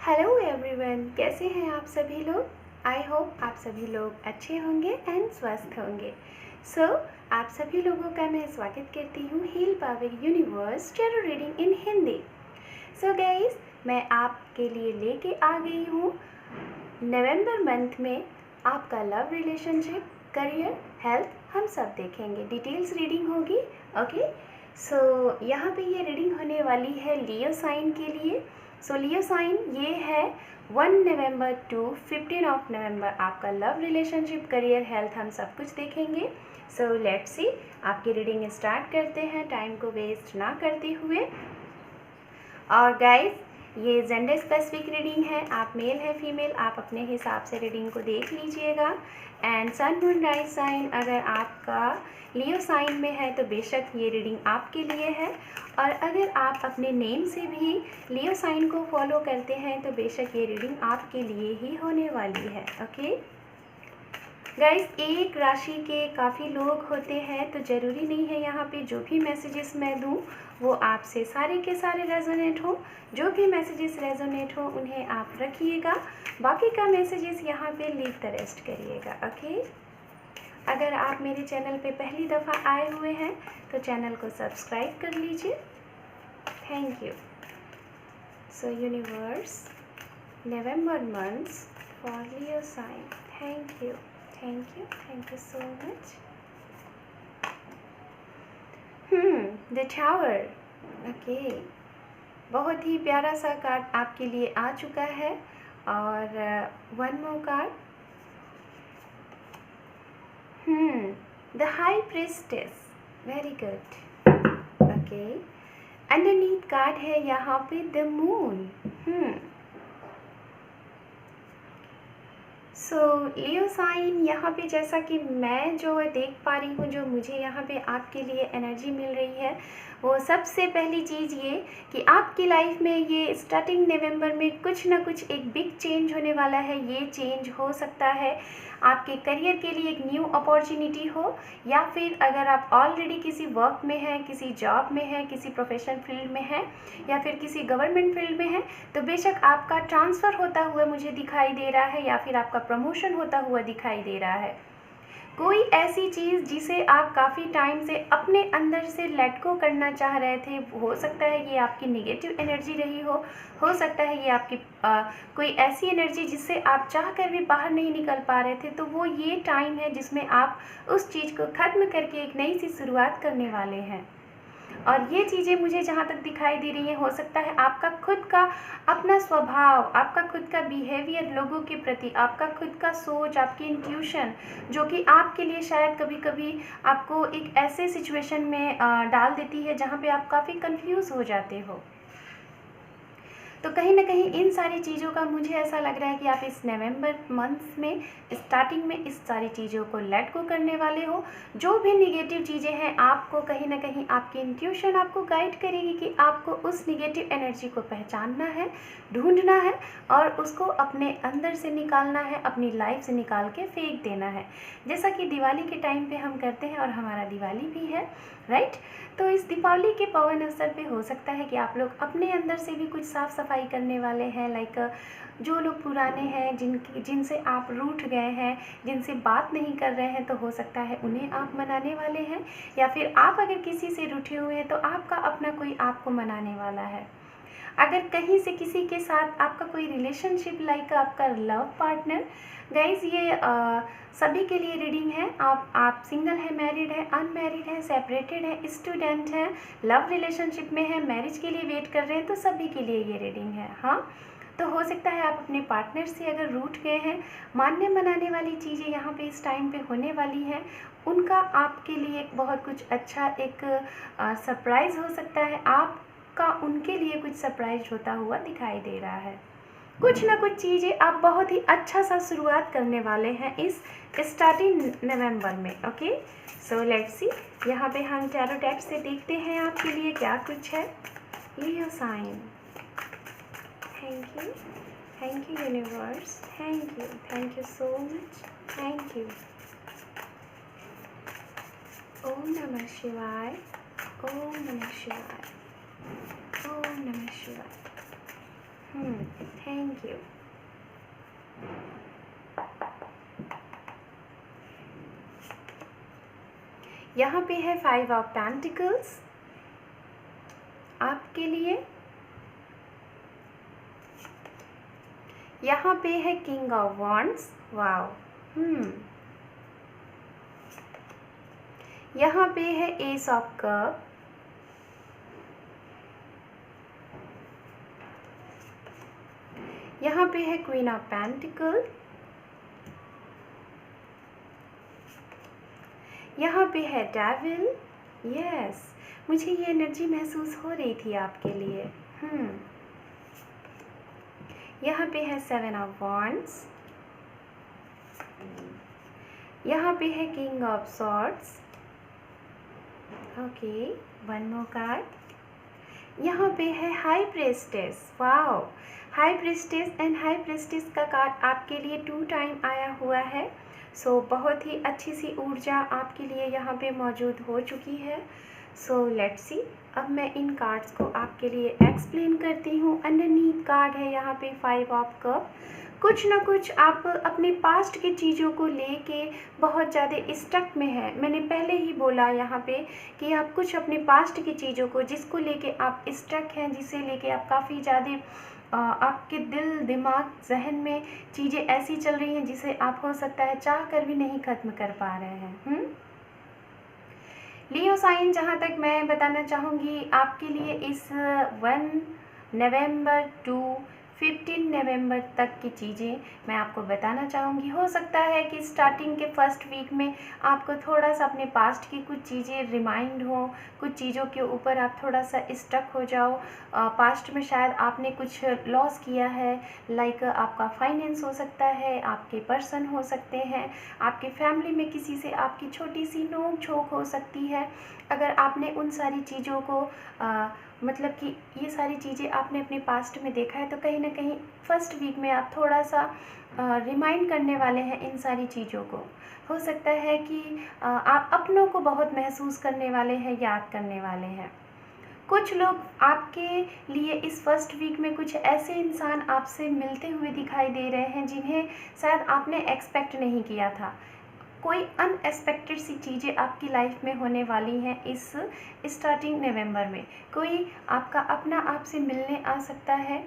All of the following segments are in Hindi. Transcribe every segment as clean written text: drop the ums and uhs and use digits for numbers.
हेलो एवरीवन, कैसे हैं आप सभी लोग। आई होप आप सभी लोग अच्छे होंगे एंड स्वस्थ होंगे। आप सभी लोगों का मैं स्वागत करती हूँ heal power universe tarot reading in Hindi. Guys, मैं आपके लिए लेके आ गई हूँ नवंबर मंथ में आपका लव, रिलेशनशिप, करियर, हेल्थ हम सब देखेंगे। डिटेल्स रीडिंग होगी। ओके, यहाँ पे ये रीडिंग होने वाली है लियो साइन के लिए। लियो साइन ये है 1 नवंबर टू 15 ऑफ नवंबर। आपका लव, रिलेशनशिप, करियर, हेल्थ हम सब कुछ देखेंगे। लेट्स सी, आपकी रीडिंग स्टार्ट करते हैं टाइम को वेस्ट ना करते हुए। और गाइस, ये जेंडर स्पेसिफिक रीडिंग है। आप मेल है फीमेल, आप अपने हिसाब से रीडिंग को देख लीजिएगा। And sun, moon, rise sign अगर आपका लियो साइन में है तो बेशक ये रीडिंग आपके लिए है। और अगर आप अपने नेम से भी लियो साइन को फॉलो करते हैं तो बेशक ये रीडिंग आपके लिए ही होने वाली है। ओके गाइस, एक राशि के काफ़ी लोग होते हैं तो ज़रूरी नहीं है यहाँ पे जो भी मैसेजेस मैं दूँ वो आपसे सारे के सारे रेजोनेट हो। जो भी मैसेजेस रेजोनेट हो उन्हें आप रखिएगा, बाकी का मैसेजेस यहाँ पे लीव द रेस्ट करिएगा। ओके, अगर आप मेरे चैनल पे पहली दफ़ा आए हुए हैं तो चैनल को सब्सक्राइब कर लीजिए। Thank you. Universe, November months for Leo sign. Thank you, thank you so much. The tower. Okay, बहुत ही प्यारा सा कार्ड आपके लिए आ चुका है। और one more card, the high priestess. Very good. Okay, underneath card है यहाँ पे द मून। लियो साइन, यहाँ पे जैसा कि मैं जो देख पा रही हूँ, जो मुझे यहाँ पे आपके लिए एनर्जी मिल रही है, वो सबसे पहली चीज़ ये कि आपकी लाइफ में ये स्टार्टिंग नवंबर में कुछ ना कुछ एक बिग चेंज होने वाला है। ये चेंज हो सकता है आपके करियर के लिए एक न्यू अपॉर्चुनिटी हो, या फिर अगर आप ऑलरेडी किसी वर्क में हैं, किसी जॉब में हैं, किसी प्रोफेशनल फील्ड में हैं, या फिर किसी गवर्नमेंट फील्ड में हैं, तो बेशक आपका ट्रांसफ़र होता हुआ मुझे दिखाई दे रहा है, या फिर आपका प्रमोशन होता हुआ दिखाई दे रहा है। कोई ऐसी चीज़ जिसे आप काफ़ी टाइम से अपने अंदर से लेट गो करना चाह रहे थे, हो सकता है ये आपकी नेगेटिव एनर्जी रही हो सकता है ये आपकी कोई ऐसी एनर्जी जिससे आप चाह कर भी बाहर नहीं निकल पा रहे थे, तो वो ये टाइम है जिसमें आप उस चीज़ को ख़त्म करके एक नई सी शुरुआत करने वाले हैं। और ये चीज़ें मुझे जहाँ तक दिखाई दे रही हैं, हो सकता है आपका खुद का अपना स्वभाव, आपका खुद का बिहेवियर लोगों के प्रति, आपका खुद का सोच, आपकी इंट्यूशन, जो कि आपके लिए शायद कभी कभी आपको एक ऐसे सिचुएशन में डाल देती है जहाँ पे आप काफ़ी कंफ्यूज हो जाते हो। तो कहीं ना कहीं इन सारी चीज़ों का मुझे ऐसा लग रहा है कि आप इस नवंबर मंथ में स्टार्टिंग में इस सारी चीज़ों को लेट गो करने वाले हो। जो भी निगेटिव चीज़ें हैं, आपको कहीं ना कहीं आपकी इंट्यूशन आपको गाइड करेगी कि आपको उस निगेटिव एनर्जी को पहचानना है, ढूंढना है और उसको अपने अंदर से निकालना है, अपनी लाइफ से निकाल के फेंक देना है, जैसा कि दिवाली के टाइम पे हम करते हैं और हमारा दिवाली भी है, राइट। तो इस दीपावली के पावन अवसर पे हो सकता है कि आप लोग अपने अंदर से भी कुछ साफ़ सफाई करने वाले हैं। लाइक जो लोग पुराने हैं, जिनसे आप रूठ गए हैं, जिनसे बात नहीं कर रहे हैं, तो हो सकता है उन्हें आप मनाने वाले हैं, या फिर आप अगर किसी से रूठे हुए हैं तो आपका अपना कोई आपको मनाने वाला है। अगर कहीं से किसी के साथ आपका कोई रिलेशनशिप, लाइक आपका लव पार्टनर, गाइज ये सभी के लिए रीडिंग है। आप सिंगल है, मैरिड है, अनमैरिड है, सेपरेटेड है, स्टूडेंट है, लव रिलेशनशिप में है, मैरिज के लिए वेट कर रहे हैं, तो सभी के लिए ये रीडिंग है। हाँ, तो हो सकता है आप अपने पार्टनर से अगर रूठ गए हैं, मानने मनाने वाली चीज़ें यहाँ पे इस टाइम पे होने वाली हैं। उनका आपके लिए एक बहुत कुछ अच्छा एक सरप्राइज़ हो सकता है, आपका उनके लिए कुछ सरप्राइज होता हुआ दिखाई दे रहा है। कुछ ना कुछ चीज़ें आप बहुत ही अच्छा सा शुरुआत करने वाले हैं इस स्टार्टिंग नवंबर में। ओके, लेट्स सी, यहाँ पे हम टैरो डेक से देखते हैं आपके लिए क्या कुछ है। Leo sign. Thank you universe, thank you so much, thank you. ओम नमः शिवाय, ओम नमः शिवाय, ओम नमः शिवाय। Thank you. यहाँ पे है 5 ऑफ पेंटिकल्स आपके लिए। यहाँ पे है किंग ऑफ वॉन्ड्स। वाओ। यहाँ पे है एस ऑफ कप। यहाँ पे है क्वीन ऑफ पेंटिकल। यहाँ पे है डेविल। यस, मुझे ये एनर्जी महसूस हो रही थी आपके लिए। यहाँ पे है 7 ऑफ वॉन्ड्स। यहाँ पे है king of swords. Okay, one more card. यहाँ पे है high प्रेस्टेस। Wow, high प्रेस्टेस and high प्रेस्टेस का कार्ड आपके लिए 2 टाइम आया हुआ है। सो बहुत ही अच्छी सी ऊर्जा आपके लिए यहाँ पे मौजूद हो चुकी है। सो लेट्स सी, अब मैं इन कार्ड्स को आपके लिए एक्सप्लेन करती हूँ। अंडरनीथ कार्ड है यहाँ पे 5 ऑफ कप। कुछ ना कुछ आप अपने पास्ट की चीज़ों को लेके बहुत ज़्यादा स्टक में है। मैंने पहले ही बोला यहाँ पे कि आप कुछ अपने पास्ट की चीज़ों को जिसको लेके आप स्टक हैं, जिसे लेके आप काफ़ी ज़्यादा आपके दिल दिमाग जहन में चीज़ें ऐसी चल रही हैं जिसे आप हो सकता है चाह कर भी नहीं ख़त्म कर पा रहे हैं। लियो साइन, जहाँ तक मैं बताना चाहूँगी आपके लिए इस 1 नवंबर टू 15 नवंबर तक की चीज़ें मैं आपको बताना चाहूँगी। हो सकता है कि स्टार्टिंग के फर्स्ट वीक में आपको थोड़ा सा अपने पास्ट की कुछ चीज़ें रिमाइंड हो, कुछ चीज़ों के ऊपर आप थोड़ा सा स्टक हो जाओ। पास्ट में शायद आपने कुछ लॉस किया है, लाइक आपका फाइनेंस हो सकता है, आपके पर्सन हो सकते हैं, आपके फैमिली में किसी से आपकी छोटी सी नोक झोंक हो सकती है। अगर आपने उन सारी चीज़ों को मतलब कि ये सारी चीज़ें आपने अपने पास्ट में देखा है, तो कहीं ना कहीं फर्स्ट वीक में आप थोड़ा सा रिमाइंड करने वाले हैं इन सारी चीज़ों को। हो सकता है कि आप अपनों को बहुत महसूस करने वाले हैं, याद करने वाले हैं। कुछ लोग आपके लिए इस फर्स्ट वीक में कुछ ऐसे इंसान आपसे मिलते हुए दिखाई दे रहे हैं जिन्हें शायद आपने एक्सपेक्ट नहीं किया था। कोई अनएक्सपेक्टेड सी चीज़ें आपकी लाइफ में होने वाली हैं इस स्टार्टिंग नवंबर में। कोई आपका अपना आपसे मिलने आ सकता है,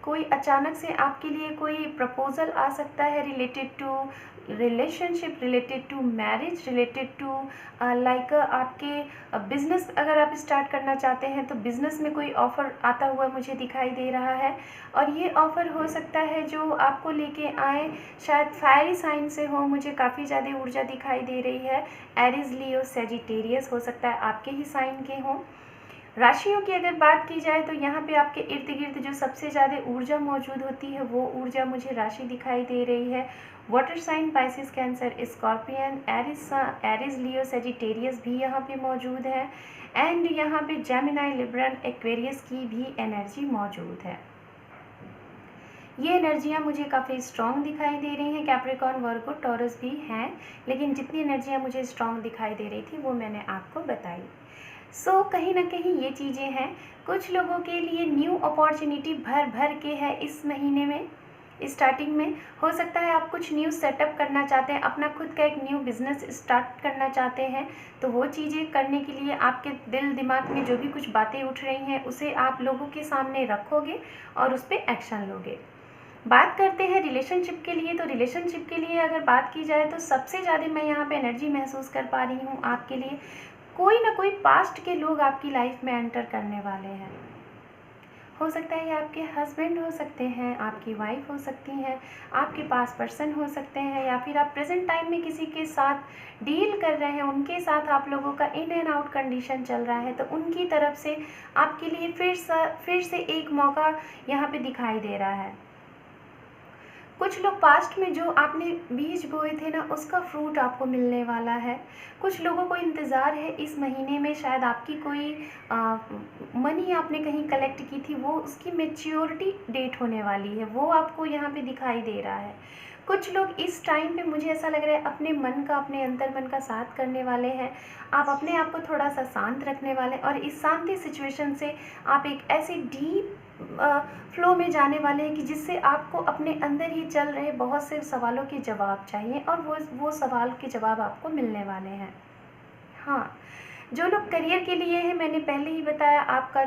कोई अचानक से आपके लिए कोई प्रपोज़ल आ सकता है related to relationship, related to marriage, related to like आपके बिज़नेस अगर आप स्टार्ट करना चाहते हैं तो बिज़नेस में कोई ऑफ़र आता हुआ मुझे दिखाई दे रहा है। और ये ऑफ़र हो सकता है जो आपको लेके आए शायद फायरी साइन से हो। मुझे काफ़ी ज़्यादा ऊर्जा दिखाई दे रही है। एरीज, लियो, सेजिटेरियस हो सकता है आपके ही साइन के हों। राशियों की अगर बात की जाए तो यहाँ पे आपके इर्द गिर्द जो सबसे ज़्यादा ऊर्जा मौजूद होती है वो ऊर्जा मुझे राशि दिखाई दे रही है। Water sign, Pisces, Cancer, scorpion, Aries, Leo, Sagittarius भी यहाँ पे मौजूद है। एंड यहाँ पे जेमिनाई, लिब्रन, एक्वेरियस की भी एनर्जी मौजूद है। ये एनर्जियाँ मुझे काफ़ी स्ट्रॉन्ग दिखाई दे रही हैं। कैप्रिकॉर्न, वर्गो, टॉरस भी हैं, लेकिन जितनी एनर्जियाँ मुझे स्ट्रॉन्ग दिखाई दे रही थी वो मैंने आपको बताई। सो कहीं ना कहीं ये चीज़ें हैं। कुछ लोगों के लिए न्यू अपॉर्चुनिटी भर भर के है इस महीने में। स्टार्टिंग में हो सकता है आप कुछ न्यू सेटअप करना चाहते हैं, अपना खुद का एक न्यू बिजनेस स्टार्ट करना चाहते हैं, तो वो चीज़ें करने के लिए आपके दिल दिमाग में जो भी कुछ बातें उठ रही हैं उसे आप लोगों के सामने रखोगे और उस पर एक्शन लोगे। बात करते हैं रिलेशनशिप के लिए, तो रिलेशनशिप के लिए अगर बात की जाए तो सबसे ज़्यादा मैं यहाँ पे एनर्जी महसूस कर पा रही हूँ आपके लिए। कोई ना कोई पास्ट के लोग आपकी लाइफ में एंटर करने वाले हैं। हो सकता है ये आपके हस्बैंड हो सकते हैं, आपकी वाइफ हो सकती हैं, आपके पास पर्सन हो सकते हैं, या फिर आप प्रेजेंट टाइम में किसी के साथ डील कर रहे हैं, उनके साथ आप लोगों का इन एंड आउट कंडीशन चल रहा है, तो उनकी तरफ से आपके लिए फिर से एक मौका यहाँ पे दिखाई दे रहा है। कुछ लोग पास्ट में जो आपने बीज बोए थे ना उसका फ्रूट आपको मिलने वाला है। कुछ लोगों को इंतज़ार है इस महीने में, शायद आपकी कोई मनी आपने कहीं कलेक्ट की थी, वो उसकी मैच्योरिटी डेट होने वाली है, वो आपको यहाँ पे दिखाई दे रहा है। कुछ लोग इस टाइम पे मुझे ऐसा लग रहा है अपने मन का, अपने अंतर मन का साथ करने वाले हैं। आप अपने आप को थोड़ा सा शांत रखने वाले, और इस शांति सिचुएशन से आप एक ऐसी डीप फ्लो में जाने वाले हैं कि जिससे आपको अपने अंदर ही चल रहे बहुत से सवालों के जवाब चाहिए और वो सवाल के जवाब आपको मिलने वाले हैं। हाँ, जो लोग करियर के लिए है, मैंने पहले ही बताया, आपका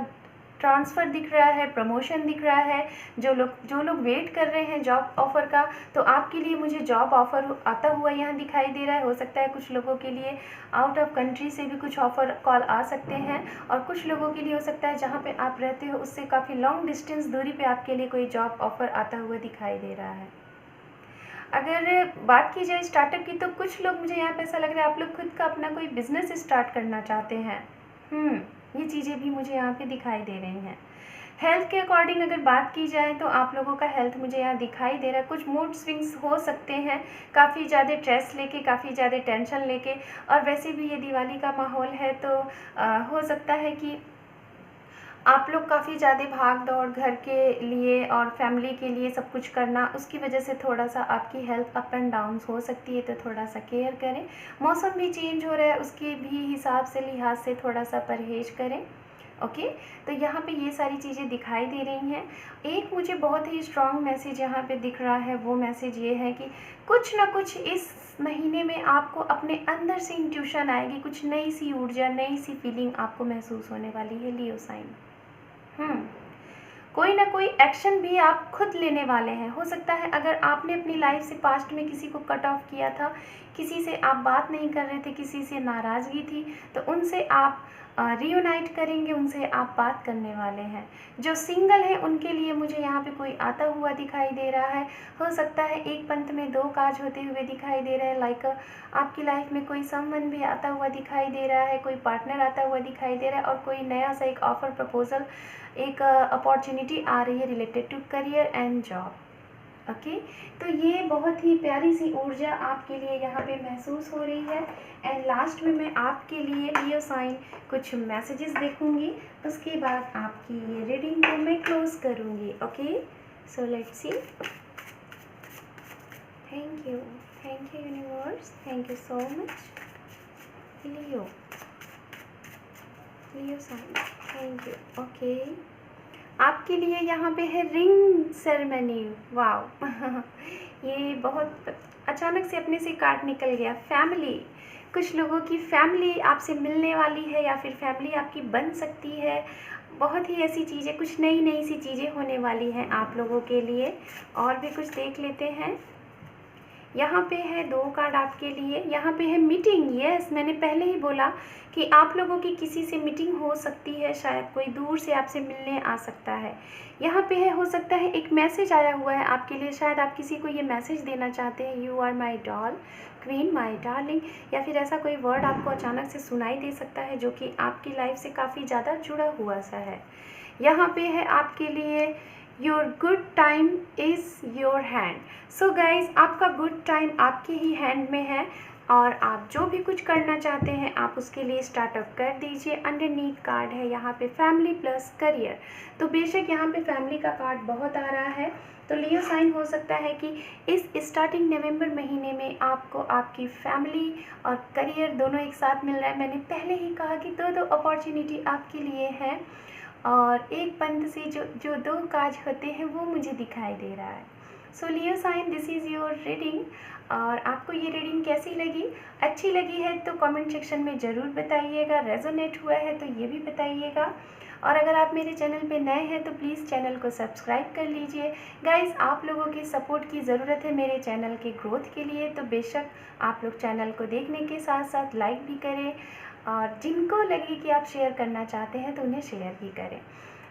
ट्रांसफ़र दिख रहा है, प्रमोशन दिख रहा है। जो लोग वेट कर रहे हैं जॉब ऑफ़र का, तो आपके लिए मुझे जॉब ऑफ़र आता हुआ यहाँ दिखाई दे रहा है। हो सकता है कुछ लोगों के लिए आउट ऑफ कंट्री से भी कुछ ऑफ़र कॉल आ सकते हैं, और कुछ लोगों के लिए हो सकता है जहाँ पे आप रहते हो उससे काफ़ी लॉन्ग डिस्टेंस दूरी पे आपके लिए कोई जॉब ऑफ़र आता हुआ दिखाई दे रहा है। अगर बात की जाए स्टार्टअप की, तो कुछ लोग, मुझे यहाँ पे ऐसा लग रहा है आप लोग खुद का अपना कोई बिज़नेस स्टार्ट करना चाहते हैं। ये चीज़ें भी मुझे यहाँ पे दिखाई दे रही हैं। हेल्थ के अकॉर्डिंग अगर बात की जाए तो आप लोगों का हेल्थ मुझे यहाँ दिखाई दे रहा है। कुछ मूड स्विंग्स हो सकते हैं, काफ़ी ज़्यादा स्ट्रेस लेके, काफ़ी ज़्यादा टेंशन लेके। और वैसे भी ये दिवाली का माहौल है, तो हो सकता है कि आप लोग काफ़ी ज़्यादा भाग दौड़ घर के लिए और फैमिली के लिए सब कुछ करना, उसकी वजह से थोड़ा सा आपकी हेल्थ अप एंड डाउन हो सकती है, तो थोड़ा सा केयर करें। मौसम भी चेंज हो रहा है, उसके भी हिसाब से लिहाज से थोड़ा सा परहेज करें। ओके, तो यहाँ पे ये सारी चीज़ें दिखाई दे रही हैं। एक मुझे बहुत ही स्ट्रॉन्ग मैसेज यहाँ पे दिख रहा है, वो मैसेज ये है कि कुछ ना कुछ इस महीने में आपको अपने अंदर से इंट्यूशन आएगी, कुछ नई सी ऊर्जा, नई सी फीलिंग आपको महसूस होने वाली है लियो साइन। कोई ना कोई एक्शन भी आप खुद लेने वाले हैं। हो सकता है अगर आपने अपनी लाइफ से पास्ट में किसी को कट ऑफ किया था, किसी से आप बात नहीं कर रहे थे, किसी से नाराज़गी थी, तो उनसे आप रीयूनाइट करेंगे, उनसे आप बात करने वाले हैं। जो सिंगल है उनके लिए मुझे यहाँ पे कोई आता हुआ दिखाई दे रहा है। हो सकता है एक पंथ में दो काज होते हुए दिखाई दे रहे हैं। लाइक आपकी लाइफ में कोई समवन भी आता हुआ दिखाई दे रहा है, कोई पार्टनर आता हुआ दिखाई दे रहा है, और कोई नया सा एक ऑफ़र, प्रपोजल, एक अपॉर्चुनिटी आ रही है related to career and job. Okay, तो ये बहुत ही प्यारी सी ऊर्जा आपके लिए यहाँ पे महसूस हो रही है। एंड लास्ट में मैं आपके लिए लियो साइन कुछ मैसेजेस देखूंगी, उसके बाद आपकी ये रीडिंग को मैं क्लोज करूंगी। Okay, so let's see. Thank you universe, thank you so much. Leo sign, thank you. Okay, आपके लिए यहाँ पे है रिंग सेरेमनी। वाव ये बहुत अचानक से अपने से कार्ड निकल गया। फैमिली, कुछ लोगों की फैमिली आपसे मिलने वाली है, या फिर फैमिली आपकी बन सकती है। बहुत ही ऐसी चीज़ें, कुछ नई नई सी चीज़ें होने वाली हैं आप लोगों के लिए। और भी कुछ देख लेते हैं। यहाँ पे है दो कार्ड आपके लिए। यहाँ पे है मीटिंग। यस, मैंने पहले ही बोला कि आप लोगों की किसी से मीटिंग हो सकती है, शायद कोई दूर से आपसे मिलने आ सकता है। यहाँ पे है, हो सकता है एक मैसेज आया हुआ है आपके लिए, शायद आप किसी को ये मैसेज देना चाहते हैं, you are my doll, queen, my darling, या फिर ऐसा कोई वर्ड आपको अचानक से सुनाई दे सकता है जो कि आपकी लाइफ से काफ़ी ज़्यादा जुड़ा हुआ सा है। यहाँ पे है आपके लिए your good time is your hand. So guys, आपका गुड टाइम आपके ही हैंड में है, और आप जो भी कुछ करना चाहते हैं आप उसके लिए स्टार्टअप कर दीजिए। अंडरनीथ कार्ड है यहाँ पे फैमिली प्लस करियर, तो बेशक यहाँ पे फैमिली का कार्ड बहुत आ रहा है। तो लियो साइन, हो सकता है कि इस स्टार्टिंग नवंबर महीने में आपको आपकी फैमिली और करियर दोनों एक साथ मिल रहा है। मैंने पहले ही कहा कि दो अपॉर्चुनिटी आपके लिए है, और एक पंथ से जो दो काज होते हैं वो मुझे दिखाई दे रहा है। So Leo sign, this is your reading. और आपको ये रीडिंग कैसी लगी? अच्छी लगी है तो कमेंट सेक्शन में ज़रूर बताइएगा। रेजोनेट हुआ है तो ये भी बताइएगा। और अगर आप मेरे चैनल पे नए हैं तो प्लीज़ चैनल को सब्सक्राइब कर लीजिए। गाइज़, आप लोगों की सपोर्ट की ज़रूरत है मेरे चैनल के ग्रोथ के लिए, तो बेशक आप लोग चैनल को देखने के साथ साथ लाइक भी करें, और जिनको लगे कि आप शेयर करना चाहते हैं तो उन्हें शेयर भी करें।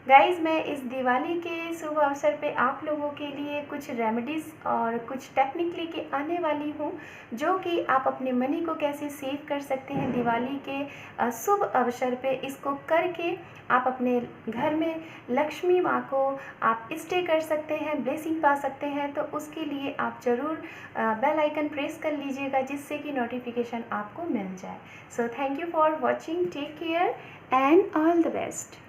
गाइज़, मैं इस दिवाली के शुभ अवसर पे आप लोगों के लिए कुछ रेमेडीज़ और कुछ टेक्निक लेके आने वाली हूँ, जो कि आप अपने मनी को कैसे सेव कर सकते हैं दिवाली के शुभ अवसर पे। इसको करके आप अपने घर में लक्ष्मी माँ को आप स्टे कर सकते हैं, ब्लेसिंग पा सकते हैं। तो उसके लिए आप ज़रूर बेल आइकन प्रेस कर लीजिएगा, जिससे कि नोटिफिकेशन आपको मिल जाए। So thank you for watching, take care and all the best.